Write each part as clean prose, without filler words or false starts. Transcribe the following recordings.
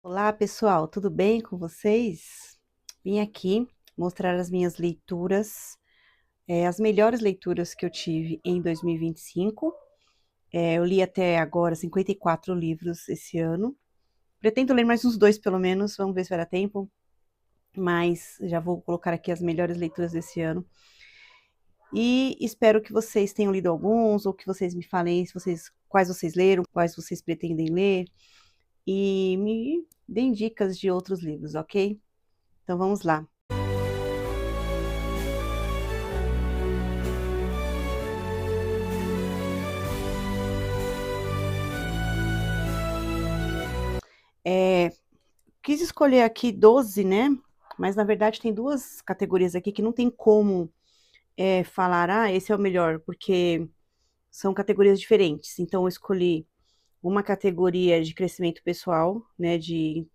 Olá, pessoal, tudo bem com vocês? Vim aqui mostrar as minhas leituras, as melhores leituras que eu tive em 2025. Eu li até agora 54 livros esse ano. Pretendo ler mais uns dois, pelo menos, vamos ver se vai dar tempo. Mas já vou colocar aqui as melhores leituras desse ano. E espero que vocês tenham lido alguns, ou que vocês me falem quais vocês leram, quais vocês pretendem ler, e me deem dicas de outros livros, ok? Então vamos lá. É, quis escolher aqui 12, né? Mas na verdade tem duas categorias aqui que não tem como falar, esse é o melhor, porque são categorias diferentes. Então eu escolhi uma categoria de crescimento pessoal, né? De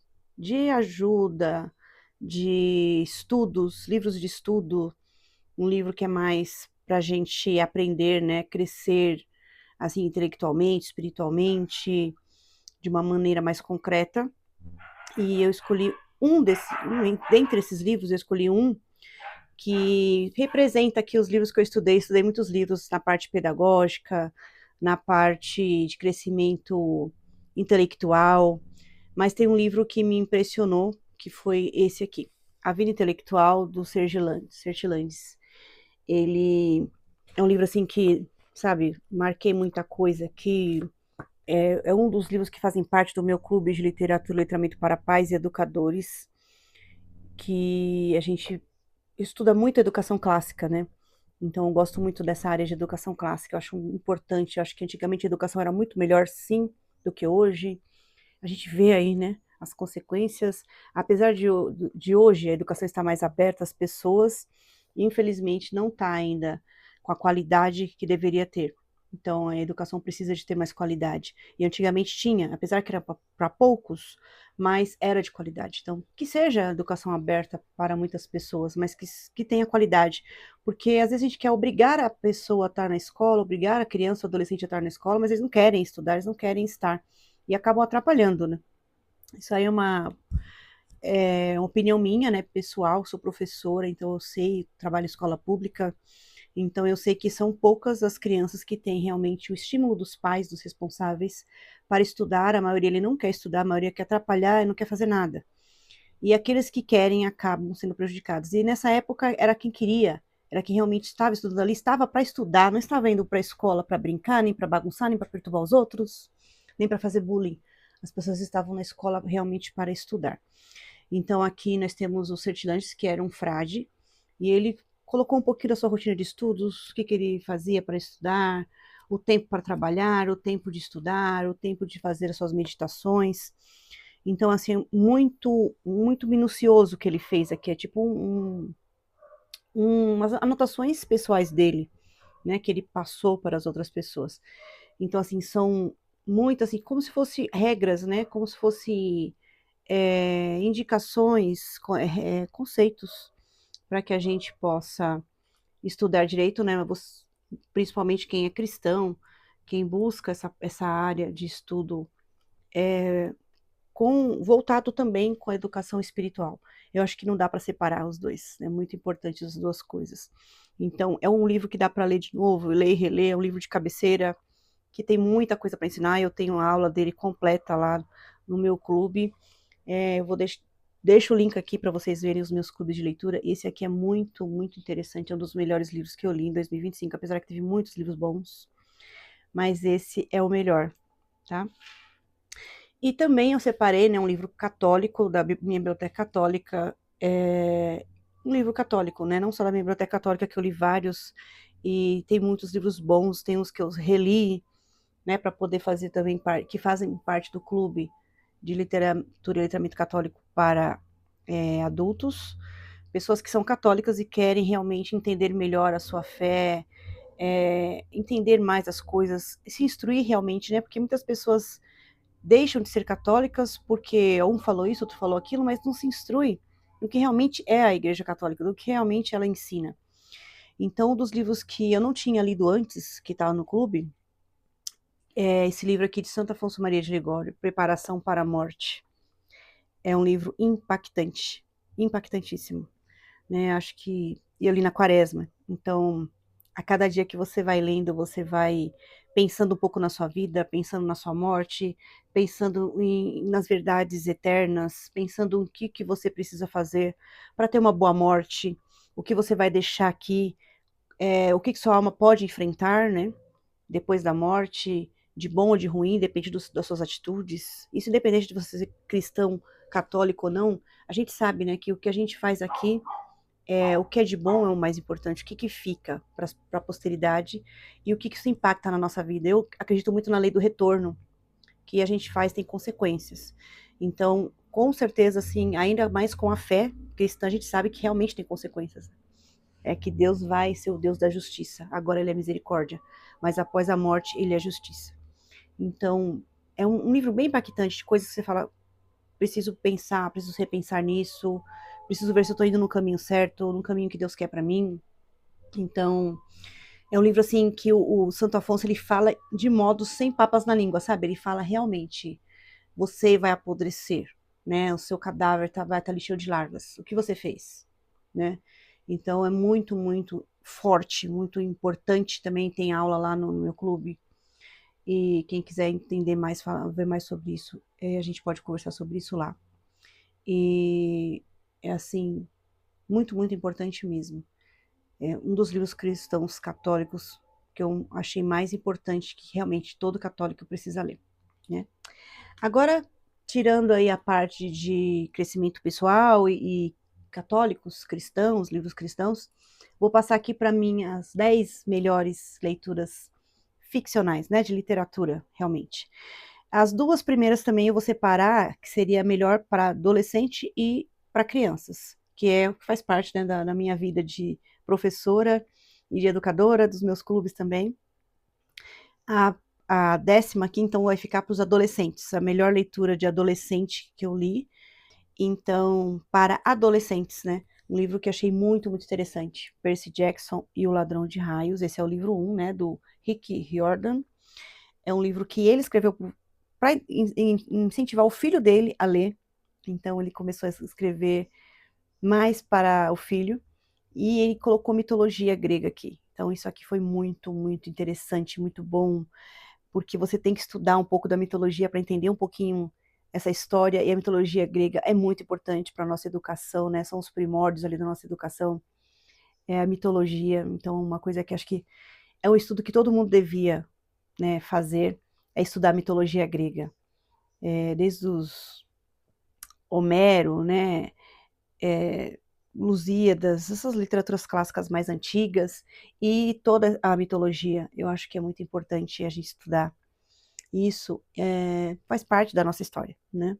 ajuda, de estudos, livros de estudo, um livro que é mais para a gente aprender, né? Crescer assim intelectualmente, espiritualmente, de uma maneira mais concreta. E eu escolhi dentre esses livros, eu escolhi um que representa aqui os livros que eu estudei. Estudei muitos livros na parte pedagógica, na parte de crescimento intelectual, mas tem um livro que me impressionou, que foi esse aqui, A Vida Intelectual, do Sertilandes. Ele é um livro assim que, sabe, marquei muita coisa, que é um dos livros que fazem parte do meu clube de literatura e letramento para pais e educadores, que a gente estuda muito educação clássica, né? Então eu gosto muito dessa área de educação clássica, eu acho importante, eu acho que antigamente a educação era muito melhor, sim, do que hoje. A gente vê aí, né, as consequências, apesar de hoje a educação estar mais aberta às pessoas, infelizmente não está ainda com a qualidade que deveria ter. Então a educação precisa de ter mais qualidade. E antigamente tinha, apesar que era para poucos, mas era de qualidade. Então, que seja a educação aberta para muitas pessoas, mas que tenha qualidade. Porque às vezes a gente quer obrigar a pessoa a estar na escola, obrigar a criança ou adolescente a estar na escola, mas eles não querem estudar, eles não querem estar. E acabam atrapalhando, né? Isso aí é uma opinião minha, né, pessoal, sou professora, então eu sei, trabalho em escola pública, então eu sei que são poucas as crianças que têm realmente o estímulo dos pais, dos responsáveis, para estudar. A maioria ele não quer estudar, a maioria quer atrapalhar e não quer fazer nada. E aqueles que querem acabam sendo prejudicados. E nessa época era quem queria, era quem realmente estava estudando ali, estava para estudar, não estava indo para a escola para brincar, nem para bagunçar, nem para perturbar os outros, nem para fazer bullying. As pessoas estavam na escola realmente para estudar. Então aqui nós temos o Sertilanges, que era um frade, e ele colocou um pouquinho da sua rotina de estudos, o que, que ele fazia para estudar, o tempo para trabalhar, o tempo de estudar, o tempo de fazer as suas meditações. Então, assim, muito, muito minucioso o que ele fez aqui, é tipo umas anotações pessoais dele, né, que ele passou para as outras pessoas. Então, assim, são muito, assim, como se fosse regras, né, como se fosse indicações, conceitos para que a gente possa estudar direito, né? Principalmente quem é cristão, quem busca essa área de estudo voltado também com a educação espiritual. Eu acho que não dá para separar os dois, é muito importante as duas coisas. Então, é um livro que dá para ler de novo, ler e reler, é um livro de cabeceira que tem muita coisa para ensinar. Eu tenho a aula dele completa lá no meu clube. Eu vou deixo o link aqui para vocês verem os meus clubes de leitura. Esse aqui é muito, muito interessante. É um dos melhores livros que eu li em 2025, apesar que teve muitos livros bons. Mas esse é o melhor, tá? E também eu separei, né, um livro católico da minha biblioteca católica. Um livro católico, né? Não só da minha biblioteca católica, que eu li vários. E tem muitos livros bons. Tem uns que eu reli, né, para poder fazer também que fazem parte do clube de literatura e letramento católico para adultos, pessoas que são católicas e querem realmente entender melhor a sua fé, entender mais as coisas, se instruir realmente, né? Porque muitas pessoas deixam de ser católicas porque um falou isso, outro falou aquilo, mas não se instrui no que realmente é a Igreja Católica, do que realmente ela ensina. Então, um dos livros que eu não tinha lido antes, que estava no clube, é esse livro aqui de Santo Afonso Maria de Ligório, Preparação para a Morte. É um livro impactante, impactantíssimo, né? Acho que eu li na quaresma, então a cada dia que você vai lendo, você vai pensando um pouco na sua vida, pensando na sua morte, pensando nas verdades eternas, pensando o que você precisa fazer para ter uma boa morte, o que você vai deixar aqui, o que sua alma pode enfrentar, né? Depois da morte, de bom ou de ruim, depende das suas atitudes. Isso independente de você ser cristão, católico ou não, a gente sabe, né, que o que a gente faz aqui, o que é de bom é o mais importante, o que fica para a posteridade e o que isso impacta na nossa vida. Eu acredito muito na lei do retorno, que a gente faz tem consequências. Então, com certeza, assim, ainda mais com a fé cristã, a gente sabe que realmente tem consequências. É que Deus vai ser o Deus da justiça. Agora ele é misericórdia, mas após a morte ele é justiça. Então, é um livro bem impactante, de coisas que você fala, preciso pensar, preciso repensar nisso, preciso ver se eu estou indo no caminho certo, no caminho que Deus quer para mim. Então, é um livro assim que o Santo Afonso ele fala de modo sem papas na língua, sabe? Ele fala realmente, você vai apodrecer, né? O seu cadáver vai estar ali cheio de larvas. O que você fez, né? Então é muito, muito forte, muito importante. Também tem aula lá no meu clube. E quem quiser entender mais, ver mais sobre isso, a gente pode conversar sobre isso lá. E é assim, muito, muito importante mesmo. É um dos livros cristãos católicos que eu achei mais importante que realmente todo católico precisa ler, né? Agora, tirando aí a parte de crescimento pessoal e católicos, cristãos, livros cristãos, vou passar aqui para minhas 10 melhores leituras ficcionais, né, de literatura, realmente. As duas primeiras também eu vou separar, que seria melhor para adolescente e para crianças, que é o que faz parte, né, da minha vida de professora e de educadora, dos meus clubes também. A, a 10ª aqui, então, vai ficar para os adolescentes, a melhor leitura de adolescente que eu li. Então, para adolescentes, né? Um livro que achei muito, muito interessante. Percy Jackson e o Ladrão de Raios. Esse é o livro 1, né? Do Rick Riordan. É um livro que ele escreveu para incentivar o filho dele a ler. Então, ele começou a escrever mais para o filho. E ele colocou mitologia grega aqui. Então, isso aqui foi muito, muito interessante, muito bom, porque você tem que estudar um pouco da mitologia para entender um pouquinho essa história, e a mitologia grega é muito importante para a nossa educação, né? São os primórdios ali da nossa educação, é a mitologia. Então, uma coisa que acho que é um estudo que todo mundo devia, né, fazer, é estudar a mitologia grega. Desde os Homero, né? É, Lusíadas, essas literaturas clássicas mais antigas, e toda a mitologia. Eu acho que é muito importante a gente estudar. Isso faz parte da nossa história, né?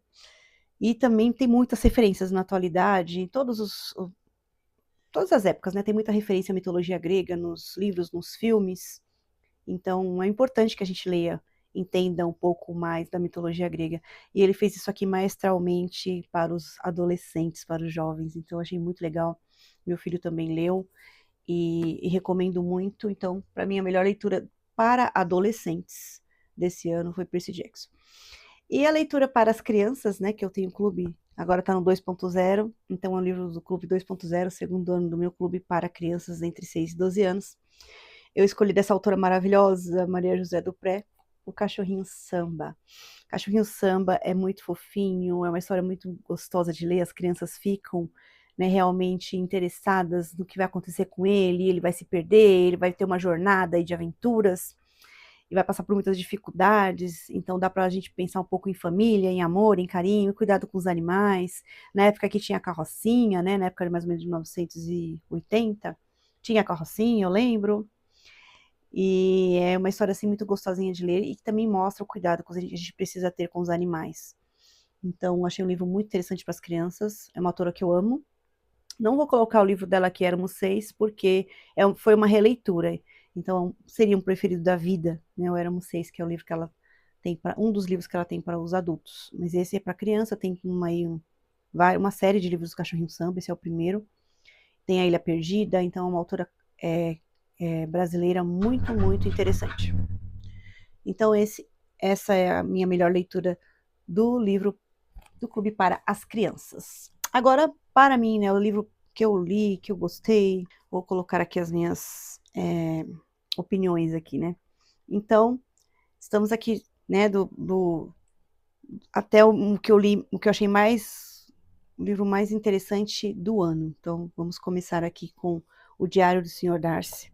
E também tem muitas referências na atualidade, em todas as épocas, né? Tem muita referência à mitologia grega nos livros, nos filmes. Então, é importante que a gente leia, entenda um pouco mais da mitologia grega. E ele fez isso aqui maestralmente para os adolescentes, para os jovens. Então, eu achei muito legal. Meu filho também leu e recomendo muito. Então, para mim, a melhor leitura para adolescentes desse ano foi Percy Jackson. E a leitura para as crianças, né, que eu tenho clube, agora está no 2.0, então é um livro do clube 2.0, segundo ano do meu clube para crianças entre 6 e 12 anos. Eu escolhi dessa autora maravilhosa, Maria José Dupré, O Cachorrinho Samba. Cachorrinho Samba é muito fofinho, é uma história muito gostosa de ler, as crianças ficam, né, realmente interessadas no que vai acontecer com ele vai se perder, ele vai ter uma jornada aí de aventuras, e vai passar por muitas dificuldades, então dá para a gente pensar um pouco em família, em amor, em carinho, cuidado com os animais. Na época que tinha a carrocinha, né, na época de mais ou menos de 1980, tinha a carrocinha, eu lembro. E é uma história assim muito gostosinha de ler e que também mostra o cuidado que a gente precisa ter com os animais. Então, achei um livro muito interessante para as crianças. É uma autora que eu amo. Não vou colocar o livro dela que Éramos Seis, porque foi uma releitura. Então, seria um preferido da vida, né? O Éramos Seis, que é o livro que ela tem um dos livros que ela tem para os adultos. Mas esse é para criança, tem uma série de livros do Cachorrinho Samba, esse é o primeiro. Tem a Ilha Perdida, então é uma autora brasileira muito, muito interessante. Então, essa é a minha melhor leitura do livro do Clube para as Crianças. Agora, para mim, né, o livro que eu li, que eu gostei, vou colocar aqui as minhas opiniões aqui, né? Então, estamos aqui, né, até o que eu li, o que eu achei o livro mais interessante do ano. Então, vamos começar aqui com O Diário do Sr. Darcy.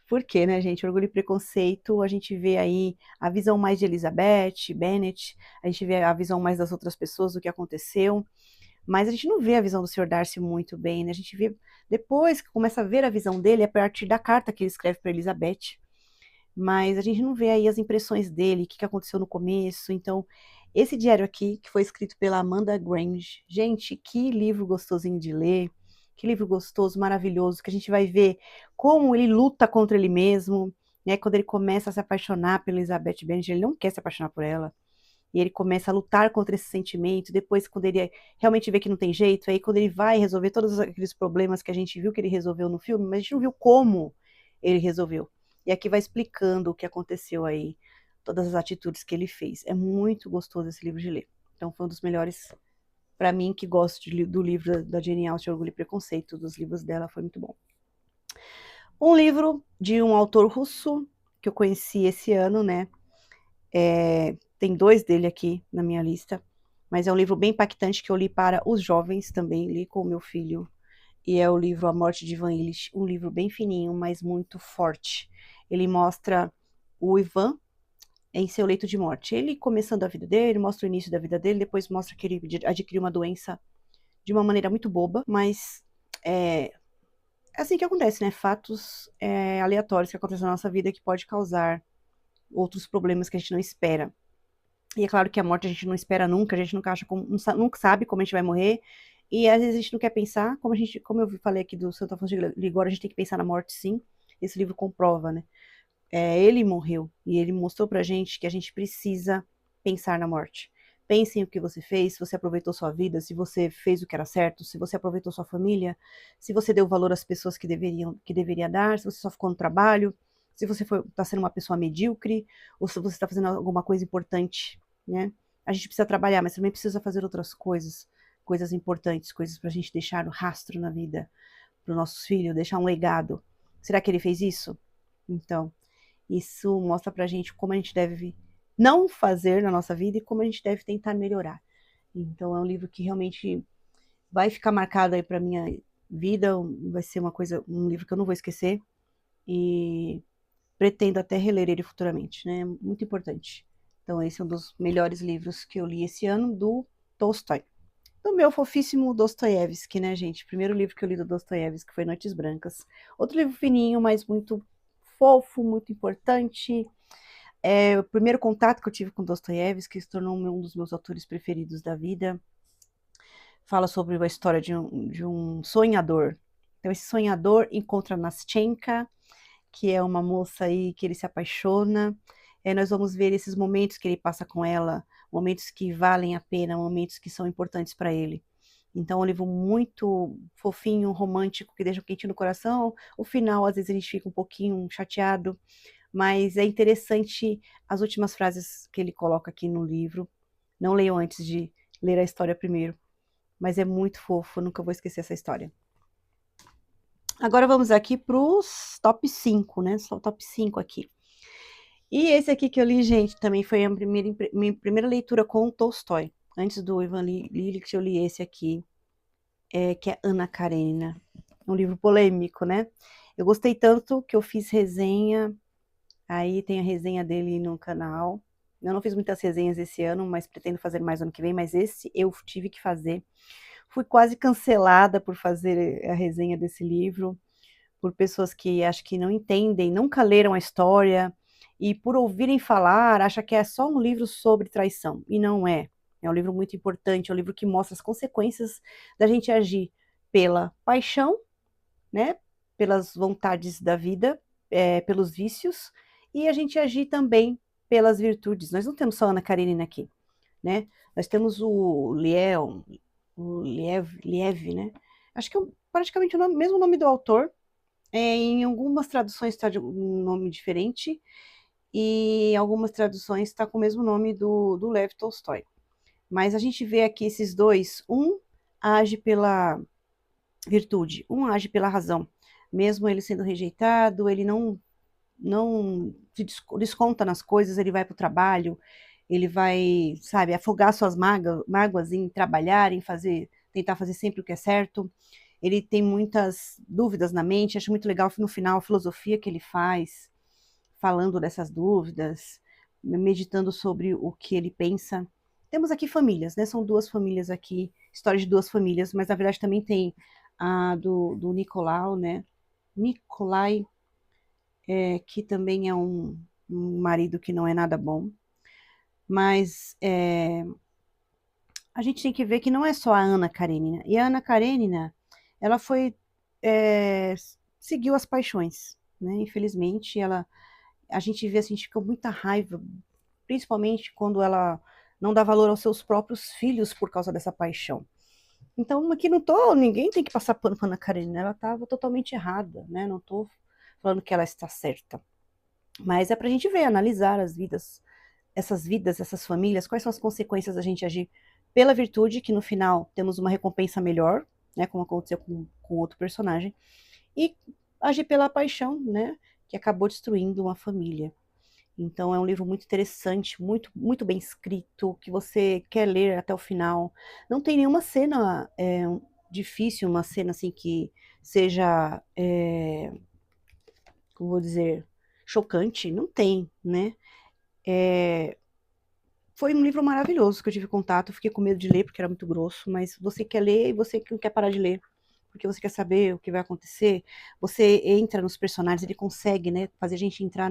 Por quê, né, gente? Orgulho e Preconceito, a gente vê aí a visão mais de Elizabeth Bennet, a gente vê a visão mais das outras pessoas, do que aconteceu, mas a gente não vê a visão do Sr. Darcy muito bem, né? A gente vê, depois que começa a ver a visão dele, é a partir da carta que ele escreve para Elizabeth, mas a gente não vê aí as impressões dele, o que aconteceu no começo. Então, esse diário aqui, que foi escrito pela Amanda Grange, gente, que livro gostosinho de ler, que livro gostoso, maravilhoso, que a gente vai ver como ele luta contra ele mesmo, né? Quando ele começa a se apaixonar pela Elizabeth Bennet, ele não quer se apaixonar por ela, e ele começa a lutar contra esse sentimento. Depois, quando ele realmente vê que não tem jeito, aí quando ele vai resolver todos aqueles problemas que a gente viu que ele resolveu no filme, mas a gente não viu como ele resolveu. E aqui vai explicando o que aconteceu aí, todas as atitudes que ele fez. É muito gostoso esse livro de ler. Então foi um dos melhores, para mim, que gosto do livro da Jane Austen, Orgulho e Preconceito, dos livros dela, foi muito bom. Um livro de um autor russo, que eu conheci esse ano, né? Tem 2 dele aqui na minha lista, mas é um livro bem impactante que eu li para os jovens também, li com o meu filho, e é o livro A Morte de Ivan Illich, um livro bem fininho, mas muito forte. Ele mostra o Ivan em seu leito de morte. Ele começando a vida dele, mostra o início da vida dele, depois mostra que ele adquiriu uma doença de uma maneira muito boba, mas é assim que acontece, né? Fatos aleatórios que acontecem na nossa vida que pode causar outros problemas que a gente não espera. E é claro que a morte a gente não espera nunca, a gente nunca acha nunca sabe como a gente vai morrer. E às vezes a gente não quer pensar, como eu falei aqui do Santo Afonso de Ligório, a gente tem que pensar na morte, sim. Esse livro comprova, né? Ele morreu e ele mostrou pra gente que a gente precisa pensar na morte. Pense em o que você fez, se você aproveitou sua vida, se você fez o que era certo, se você aproveitou sua família, se você deu valor às pessoas que deveria dar, se você só ficou no trabalho, se você está sendo uma pessoa medíocre, ou se você está fazendo alguma coisa importante, né? A gente precisa trabalhar, mas também precisa fazer outras coisas, coisas importantes, coisas para a gente deixar o rastro na vida, para os nossos filhos, deixar um legado. Será que ele fez isso? Então, isso mostra pra gente como a gente deve não fazer na nossa vida e como a gente deve tentar melhorar. Então é um livro que realmente vai ficar marcado aí pra minha vida, vai ser um livro que eu não vou esquecer e pretendo até reler ele futuramente, né? Muito importante. Então esse é um dos melhores livros que eu li esse ano do Tolstói. Do meu fofíssimo Dostoiévski, né, gente? Primeiro livro que eu li do Dostoiévski foi Noites Brancas. Outro livro fininho, mas muito fofo, muito importante. O primeiro contato que eu tive com Dostoiévski, que se tornou um dos meus autores preferidos da vida. Fala sobre a história de um sonhador. Então, esse sonhador encontra Nastenka, que é uma moça aí que ele se apaixona. Nós vamos ver esses momentos que ele passa com ela, momentos que valem a pena, momentos que são importantes para ele. Então, é um livro muito fofinho, romântico, que deixa um quentinho no coração. O final, às vezes, a gente fica um pouquinho chateado, mas é interessante as últimas frases que ele coloca aqui no livro. Não leiam antes de ler a história primeiro, mas é muito fofo, nunca vou esquecer essa história. Agora vamos aqui para os top 5, né? Só o top 5 aqui. E esse aqui que eu li, gente, também foi a minha primeira leitura com o Tolstói. Antes do Ivan Illich, eu li esse aqui, que é Ana Karenina. Um livro polêmico, né? Eu gostei tanto que eu fiz resenha. Aí tem a resenha dele no canal. Eu não fiz muitas resenhas esse ano, mas pretendo fazer mais ano que vem. Mas esse eu tive que fazer. Fui quase cancelada por fazer a resenha desse livro, por pessoas que acho que não entendem, nunca leram a história, e por ouvirem falar, acham que é só um livro sobre traição. E não é. É um livro muito importante, é um livro que mostra as consequências da gente agir pela paixão, né? Pelas vontades da vida, pelos vícios, e a gente agir também pelas virtudes. Nós não temos só Ana Karenina aqui, né? Nós temos o Liev, né? Acho que é praticamente o mesmo nome do autor. Em algumas traduções está de um nome diferente, e em algumas traduções está com o mesmo nome do Lev Tolstói. Mas a gente vê aqui esses dois, um age pela virtude, um age pela razão. Mesmo ele sendo rejeitado, ele não se desconta nas coisas, ele vai para o trabalho, ele vai, sabe, afogar suas mágoas em trabalhar, em fazer, tentar fazer sempre o que é certo. Ele tem muitas dúvidas na mente, acho muito legal no final a filosofia que ele faz, falando dessas dúvidas, meditando sobre o que ele pensa. Temos aqui famílias, né? São duas famílias aqui, histórias de duas famílias, mas na verdade também tem a do Nicolau, né? Nicolai, que também é um marido que não é nada bom. Mas a gente tem que ver que não é só a Ana Karenina. E a Ana Karenina, ela foi, é, seguiu as paixões, né? Infelizmente, a gente vê assim, a gente fica com muita raiva, principalmente quando ela não dá valor aos seus próprios filhos por causa dessa paixão. Então, aqui não tô, ninguém tem que passar pano para Ana Karenina, ela estava totalmente errada, né? Não tô falando que ela está certa. Mas é para a gente ver, analisar essas vidas, essas famílias, quais são as consequências da gente agir pela virtude, que no final temos uma recompensa melhor, né, como aconteceu com outro personagem, e agir pela paixão, né, que acabou destruindo uma família. Então é um livro muito interessante, muito, muito bem escrito, que você quer ler até o final. Não tem nenhuma cena difícil, uma cena assim que seja, como vou dizer, chocante. Não tem, né? É, foi um livro maravilhoso que eu tive contato. Fiquei com medo de ler porque era muito grosso, mas você quer ler e você não quer parar de ler, porque você quer saber o que vai acontecer. Você entra nos personagens, ele consegue, né, fazer a gente entrar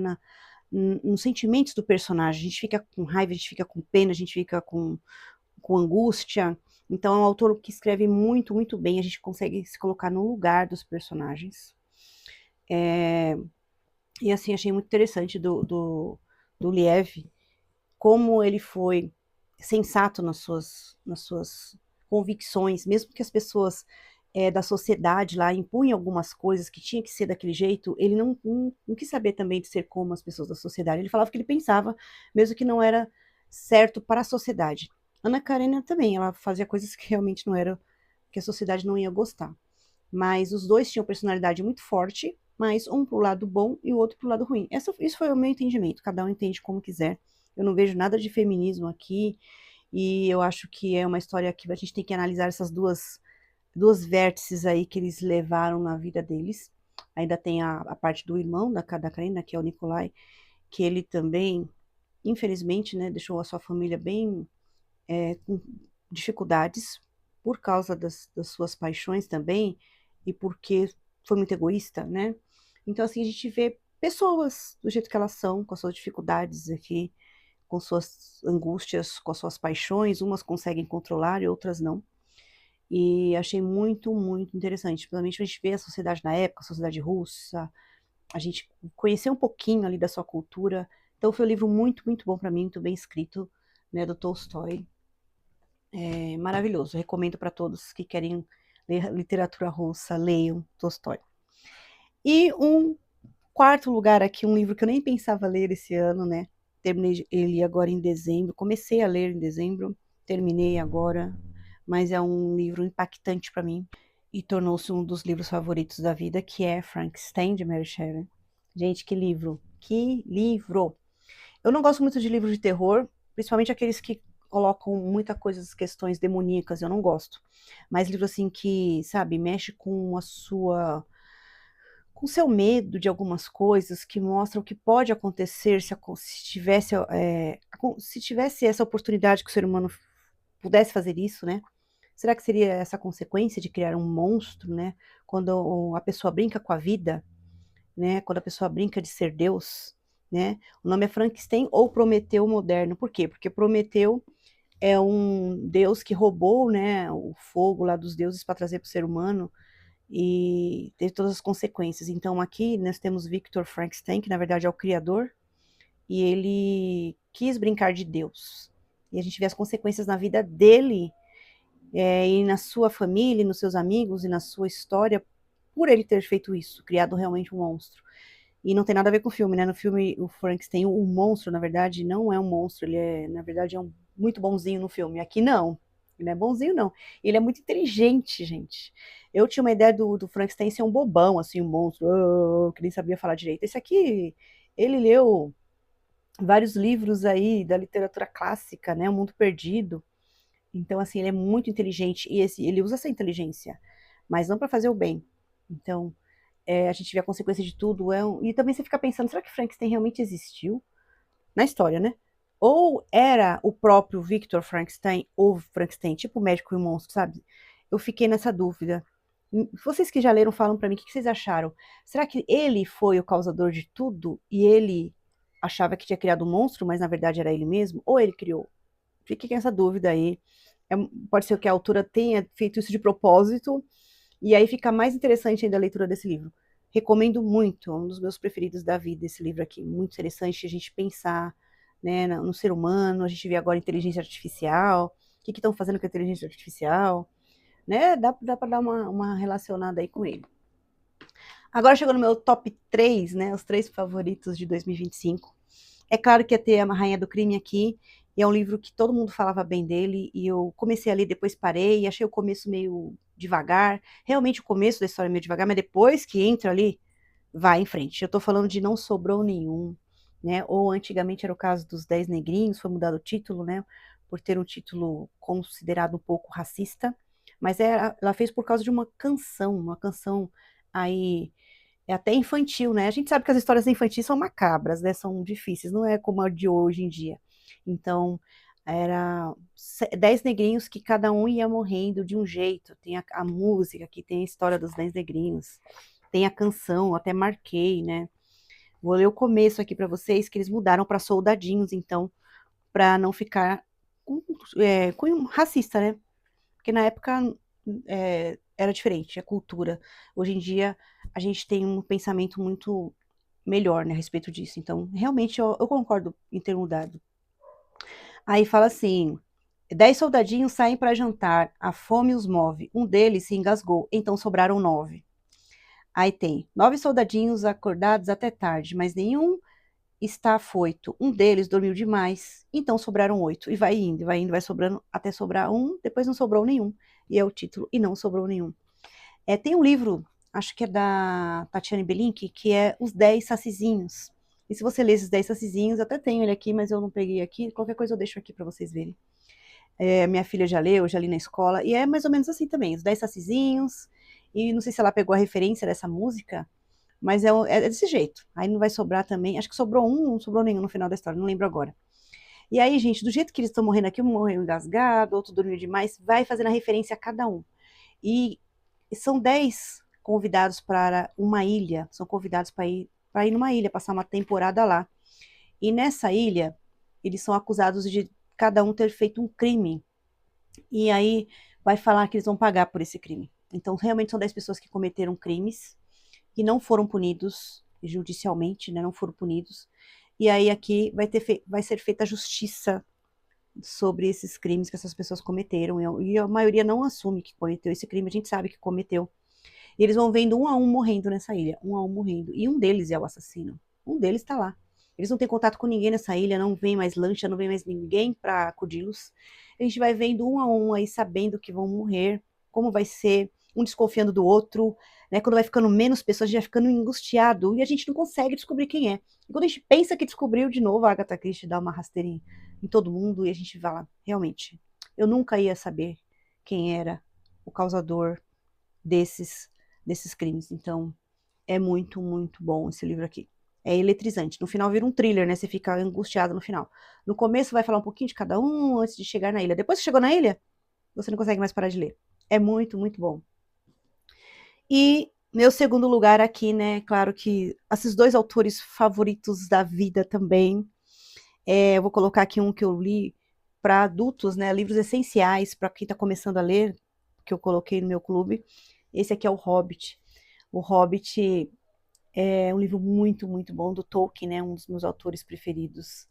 nos sentimentos do personagem. A gente fica com raiva, a gente fica com pena, a gente fica com angústia. Então é um autor que escreve muito, muito bem. A gente consegue se colocar no lugar dos personagens. E assim, achei muito interessante do Liev, como ele foi sensato nas suas convicções, mesmo que as pessoas da sociedade lá impunham algumas coisas que tinha que ser daquele jeito, ele não quis saber também de ser como as pessoas da sociedade. Ele falava o que ele pensava, mesmo que não era certo para a sociedade. Ana Karenina também, ela fazia coisas que realmente não era, que a sociedade não ia gostar. Mas os dois tinham personalidade muito forte, mas um pro lado bom e o outro pro lado ruim. Isso foi o meu entendimento, cada um entende como quiser. Eu não vejo nada de feminismo aqui, e eu acho que é uma história que a gente tem que analisar essas duas vértices aí que eles levaram na vida deles. Ainda tem a parte do irmão da Karina, que é o Nikolai, que ele também, infelizmente, né, deixou a sua família bem com dificuldades por causa das suas paixões também e porque foi muito egoísta, né? Então, assim, a gente vê pessoas do jeito que elas são, com as suas dificuldades aqui, com suas angústias, com as suas paixões, umas conseguem controlar e outras não. E achei muito, muito interessante, principalmente a gente ver a sociedade na época, a sociedade russa, a gente conhecer um pouquinho ali da sua cultura. Então foi um livro muito, muito bom para mim, muito bem escrito, né, do Tolstói. É maravilhoso, recomendo para todos que querem ler literatura russa, leiam Tolstói. E um quarto lugar aqui, um livro que eu nem pensava ler esse ano, né? Terminei ele agora em dezembro, comecei a ler em dezembro, terminei agora, mas é um livro impactante para mim e tornou-se um dos livros favoritos da vida, que é Frankenstein, de Mary Shelley. Gente, que livro! Que livro! Eu não gosto muito de livros de terror, principalmente aqueles que colocam muita coisa, questões demoníacas, eu não gosto. Mas livro assim que, sabe, mexe com o seu medo de algumas coisas, que mostra o que pode acontecer se tivesse essa oportunidade que o ser humano pudesse fazer isso, né? Será que seria essa consequência de criar um monstro, né? Quando a pessoa brinca com a vida, né? Quando a pessoa brinca de ser Deus, né? O nome é Frankenstein ou Prometeu moderno. Por quê? Porque Prometeu é um deus que roubou, né, o fogo lá dos deuses para trazer para o ser humano e teve todas as consequências. Então aqui nós temos Victor Frankenstein, que na verdade é o criador, e ele quis brincar de Deus. E a gente vê as consequências na vida dele e na sua família, e nos seus amigos e na sua história por ele ter feito isso, criado realmente um monstro. E não tem nada a ver com o filme, né? No filme, o Frankenstein, o monstro, na verdade, não é um monstro, ele é, na verdade, é um muito bonzinho no filme. Aqui não. Ele não é bonzinho, não. Ele é muito inteligente, gente. Eu tinha uma ideia do Frankenstein ser um bobão, assim, um monstro, que nem sabia falar direito. Esse aqui, ele leu vários livros aí da literatura clássica, né? O Mundo Perdido. Então, assim, ele é muito inteligente e ele usa essa inteligência, mas não para fazer o bem. Então, a gente vê a consequência de tudo. E também você fica pensando, será que Frankenstein realmente existiu? Na história, né? Ou era o próprio Victor Frankenstein, ou Frankenstein, tipo o médico e o monstro, sabe? Eu fiquei nessa dúvida. Vocês que já leram, falam pra mim, o que vocês acharam? Será que ele foi o causador de tudo e ele achava que tinha criado um monstro, mas na verdade era ele mesmo? Ou ele criou? Fiquei com essa dúvida aí. É, pode ser que a autora tenha feito isso de propósito, e aí fica mais interessante ainda a leitura desse livro. Recomendo muito, é um dos meus preferidos da vida, esse livro aqui. Muito interessante a gente pensar, né, no ser humano. A gente vê agora inteligência artificial, o que estão fazendo com a inteligência artificial, né? Dá para dar uma relacionada aí com ele. Agora chegou no meu top 3, né? Os 3 favoritos de 2025. É claro que ia ter a Rainha do Crime aqui, e é um livro que todo mundo falava bem dele, e eu comecei a ler, depois parei, e achei o começo meio devagar. Realmente o começo da história é meio devagar, mas depois que entra ali, vai em frente. Eu tô falando de Não Sobrou Nenhum, né? Ou antigamente era o caso dos 10 Negrinhos, foi mudado o título, né? Por ter um título considerado um pouco racista, mas ela fez por causa de uma canção aí até infantil, né? A gente sabe que as histórias infantis são macabras, né? São difíceis, não é como a de hoje em dia. Então, era 10 negrinhos que cada um ia morrendo de um jeito. Tem a música, que tem a história dos 10 negrinhos. Tem a canção, até marquei, né? Vou ler o começo aqui para vocês, que eles mudaram para soldadinhos, então, para não ficar com racista, né? Porque na época era diferente, a cultura. Hoje em dia, a gente tem um pensamento muito melhor, né, a respeito disso. Então, realmente, eu concordo em ter mudado. Aí fala assim: 10 soldadinhos saem para jantar, a fome os move. Um deles se engasgou, então sobraram 9. Aí tem 9 soldadinhos acordados até tarde, mas nenhum está afoito. Um deles dormiu demais, então sobraram 8. E vai indo, vai sobrando até sobrar um, depois não sobrou nenhum. E é o título, e não sobrou nenhum. Tem um livro, acho que é da Tatiane Belink, que é Os 10 Sacizinhos. E se você ler esses 10 sacizinhos, eu até tenho ele aqui, mas eu não peguei aqui. Qualquer coisa eu deixo aqui para vocês verem. Minha filha já leu, já li na escola, e é mais ou menos assim também, os 10 sacizinhos. E não sei se ela pegou a referência dessa música, mas é desse jeito. Aí não vai sobrar também. Acho que sobrou um, não sobrou nenhum no final da história, não lembro agora. E aí, gente, do jeito que eles estão morrendo aqui, um morreu engasgado, outro dormiu demais, vai fazendo a referência a cada um. E são 10 convidados para uma ilha, são convidados para ir numa ilha, passar uma temporada lá. E nessa ilha, eles são acusados de cada um ter feito um crime. E aí vai falar que eles vão pagar por esse crime. Então, realmente são 10 pessoas que cometeram crimes e não foram punidos judicialmente, né, não foram punidos. E aí aqui vai ser feita a justiça sobre esses crimes que essas pessoas cometeram. E a maioria não assume que cometeu esse crime, a gente sabe que cometeu. E eles vão vendo um a um morrendo nessa ilha, um a um morrendo. E um deles é o assassino. Um deles está lá. Eles não têm contato com ninguém nessa ilha, não vem mais lancha, não vem mais ninguém para acudi-los. A gente vai vendo um a um aí, sabendo que vão morrer, como vai ser, um desconfiando do outro, né? Quando vai ficando menos pessoas, a gente vai ficando angustiado e a gente não consegue descobrir quem é. E quando a gente pensa que descobriu de novo, a Agatha Christie dá uma rasteira em todo mundo e a gente fala, realmente, eu nunca ia saber quem era o causador desses crimes. Então, é muito, muito bom esse livro aqui. É eletrizante. No final vira um thriller, né? Você fica angustiado no final. No começo vai falar um pouquinho de cada um antes de chegar na ilha. Depois que chegou na ilha, você não consegue mais parar de ler. É muito, muito bom. E meu segundo lugar aqui, né? Claro que esses dois autores favoritos da vida também. Eu vou colocar aqui um que eu li para adultos, né? Livros essenciais para quem está começando a ler, que eu coloquei no meu clube. Esse aqui é o Hobbit. O Hobbit é um livro muito, muito bom do Tolkien, né? Um dos meus autores preferidos.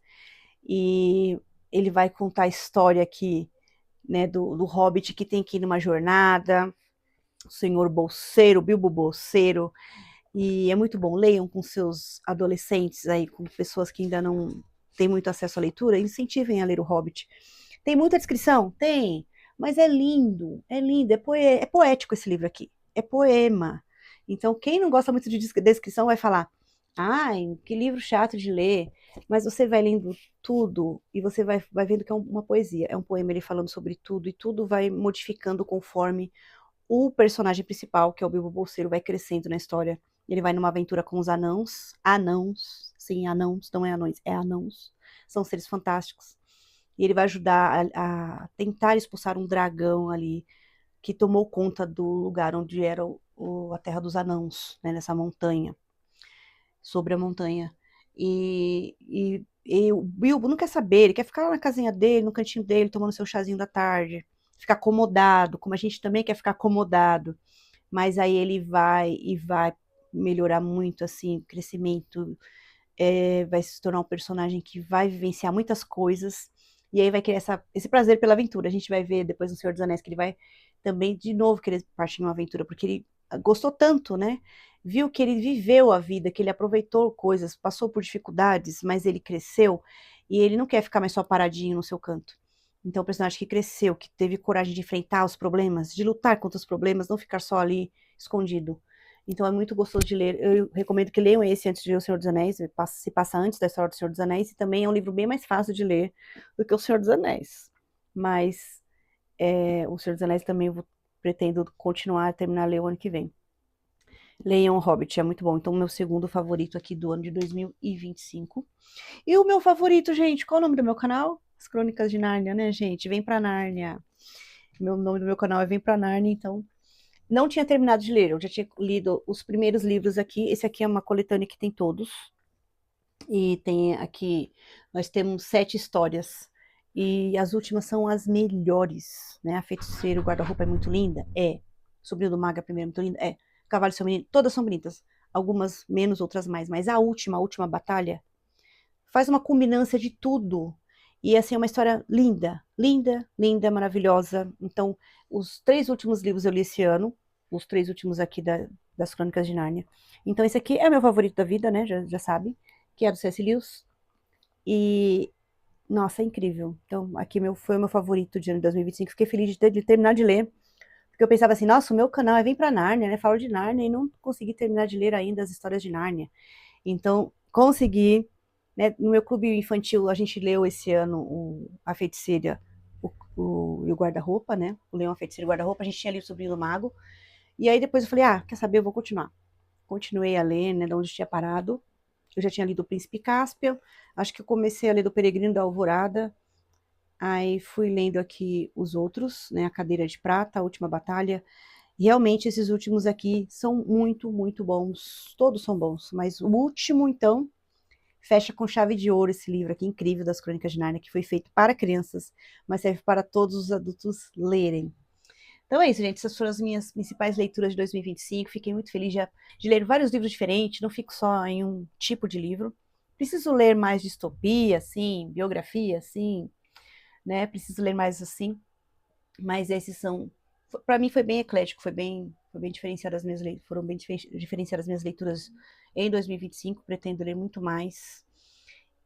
E ele vai contar a história aqui, né? Do Hobbit que tem que ir numa jornada, o Senhor Bolseiro, Bilbo Bolseiro. E é muito bom. Leiam com seus adolescentes aí, com pessoas que ainda não têm muito acesso à leitura, incentivem a ler o Hobbit. Tem muita descrição? Tem, mas é lindo, é poético esse livro aqui, é poema. Então, quem não gosta muito de descrição vai falar, ai, que livro chato de ler, mas você vai lendo tudo e você vai vendo que é uma poesia, é um poema ele falando sobre tudo, e tudo vai modificando conforme o personagem principal, que é o Bilbo Bolseiro, vai crescendo na história. Ele vai numa aventura com os anãos, sim, anãos, não é anões, é anãos, são seres fantásticos. E ele vai ajudar a tentar expulsar um dragão ali que tomou conta do lugar onde era a Terra dos Anãos, né, nessa montanha, sobre a montanha. E o Bilbo não quer saber, ele quer ficar lá na casinha dele, no cantinho dele, tomando seu chazinho da tarde, ficar acomodado, como a gente também quer ficar acomodado. Mas aí ele vai melhorar muito, assim, crescimento, vai se tornar um personagem que vai vivenciar muitas coisas, e aí vai querer esse prazer pela aventura. A gente vai ver depois no Senhor dos Anéis que ele vai também, de novo, querer partir em uma aventura, porque ele gostou tanto, né? Viu que ele viveu a vida, que ele aproveitou coisas, passou por dificuldades, mas ele cresceu, e ele não quer ficar mais só paradinho no seu canto. Então, o personagem que cresceu, que teve coragem de enfrentar os problemas, de lutar contra os problemas, não ficar só ali escondido. Então é muito gostoso de ler. Eu recomendo que leiam esse antes de ler O Senhor dos Anéis. Se passa antes da história do Senhor dos Anéis. E também é um livro bem mais fácil de ler do que O Senhor dos Anéis. Mas O Senhor dos Anéis também eu pretendo continuar, terminar a ler o ano que vem. Leiam O Hobbit, é muito bom. Então, meu segundo favorito aqui do ano de 2025. E o meu favorito, gente, qual é o nome do meu canal? As Crônicas de Nárnia, né, gente? Vem pra Nárnia. O nome do meu canal é Vem pra Nárnia, então não tinha terminado de ler, eu já tinha lido os primeiros livros aqui. Esse aqui é uma coletânea que tem todos. E tem aqui, nós temos 7 histórias. E as últimas são as melhores, né? A Feiticeira, o Guarda-Roupa é muito linda? É. Sobrinho do Mago, a primeira é muito linda? É. Cavalo e seu Menino, todas são bonitas. Algumas menos, outras mais. Mas a última batalha, faz uma combinância de tudo. E assim, é uma história linda, linda, linda, maravilhosa. Então, os 3 últimos livros eu li esse ano, os 3 últimos aqui das Crônicas de Nárnia. Então, esse aqui é o meu favorito da vida, né? Já sabe, que é do C.S. Lewis. E, nossa, é incrível. Então, aqui foi o meu favorito de ano de 2025. Fiquei feliz de terminar de ler, porque eu pensava assim, nossa, o meu canal é Vem pra Nárnia, né? Falo de Nárnia e não consegui terminar de ler ainda as histórias de Nárnia. Então, consegui, né? No meu clube infantil, a gente leu esse ano A Feiticeira e o Guarda-Roupa, né? O Leão, a Feiticeira e o Guarda-Roupa. A gente tinha lido o Sobrinho do Mago. E aí depois eu falei, quer saber? Eu vou continuar. Continuei a ler, né? De onde eu tinha parado. Eu já tinha lido O Príncipe Cáspio. Acho que eu comecei a ler do Peregrino da Alvorada. Aí fui lendo aqui os outros, né? A Cadeira de Prata, A Última Batalha. Realmente, esses últimos aqui são muito, muito bons. Todos são bons. Mas o último, então, fecha com chave de ouro esse livro aqui incrível das Crônicas de Nárnia, que foi feito para crianças, mas serve para todos os adultos lerem. Então é isso, gente. Essas foram as minhas principais leituras de 2025. Fiquei muito feliz de ler vários livros diferentes, não fico só em um tipo de livro. Preciso ler mais distopia, assim, biografia, assim, né? Preciso ler mais assim. Mas esses são, para mim foi bem eclético, foi bem diferenciado foram bem diferenciadas as minhas leituras em 2025. Pretendo ler muito mais.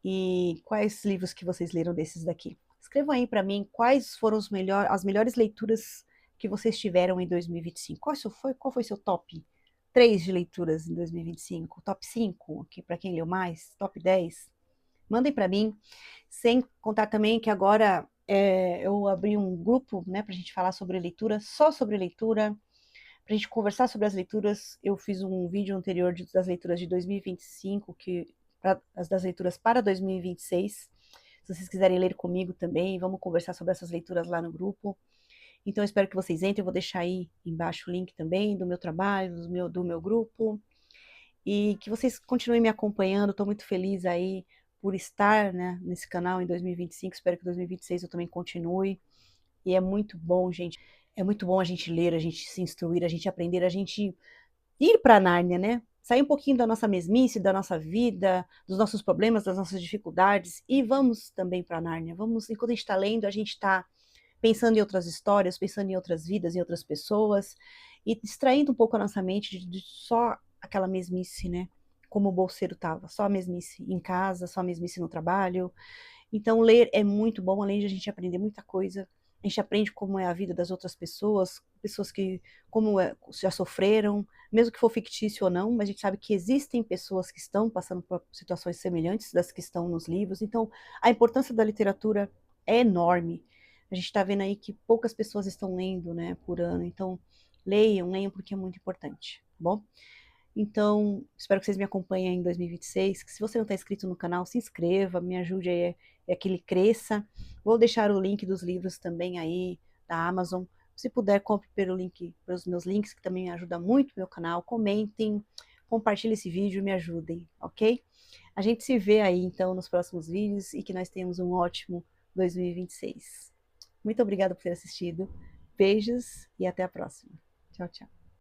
E quais livros que vocês leram desses daqui? Escrevam aí para mim quais foram as melhores leituras que vocês tiveram em 2025. Qual foi seu top 3 de leituras em 2025? Top 5, aqui para quem leu mais? Top 10? Mandem para mim. Sem contar também que agora eu abri um grupo, né, para a gente falar sobre leitura, só sobre leitura, para a gente conversar sobre as leituras. Eu fiz um vídeo anterior das leituras de 2025, das leituras para 2026. Se vocês quiserem ler comigo também, vamos conversar sobre essas leituras lá no grupo. Então, eu espero que vocês entrem. Eu vou deixar aí embaixo o link também do meu trabalho, do meu grupo. E que vocês continuem me acompanhando. Estou muito feliz aí por estar, né, nesse canal em 2025. Espero que em 2026 eu também continue. E é muito bom, gente. É muito bom a gente ler, a gente se instruir, a gente aprender, a gente ir para Nárnia, né? Sair um pouquinho da nossa mesmice, da nossa vida, dos nossos problemas, das nossas dificuldades, e vamos também para Nárnia. Vamos, enquanto a gente está lendo, a gente está pensando em outras histórias, pensando em outras vidas, em outras pessoas, e distraindo um pouco a nossa mente de só aquela mesmice, né? Como o bolseiro estava, só a mesmice em casa, só a mesmice no trabalho. Então, ler é muito bom, além de a gente aprender muita coisa, a gente aprende como é a vida das outras pessoas, pessoas que já sofreram, mesmo que for fictício ou não, mas a gente sabe que existem pessoas que estão passando por situações semelhantes das que estão nos livros. Então, a importância da literatura é enorme. A gente está vendo aí que poucas pessoas estão lendo, né, por ano. Então, leiam porque é muito importante, tá bom? Então, espero que vocês me acompanhem em 2026. Que se você não está inscrito no canal, se inscreva, me ajude aí a que ele cresça. Vou deixar o link dos livros também aí da Amazon. Se puder, compre pelos meus links, que também ajuda muito o meu canal. Comentem, compartilhem esse vídeo, me ajudem, ok? A gente se vê aí então nos próximos vídeos e que nós tenhamos um ótimo 2026. Muito obrigada por ter assistido. Beijos e até a próxima. Tchau, tchau.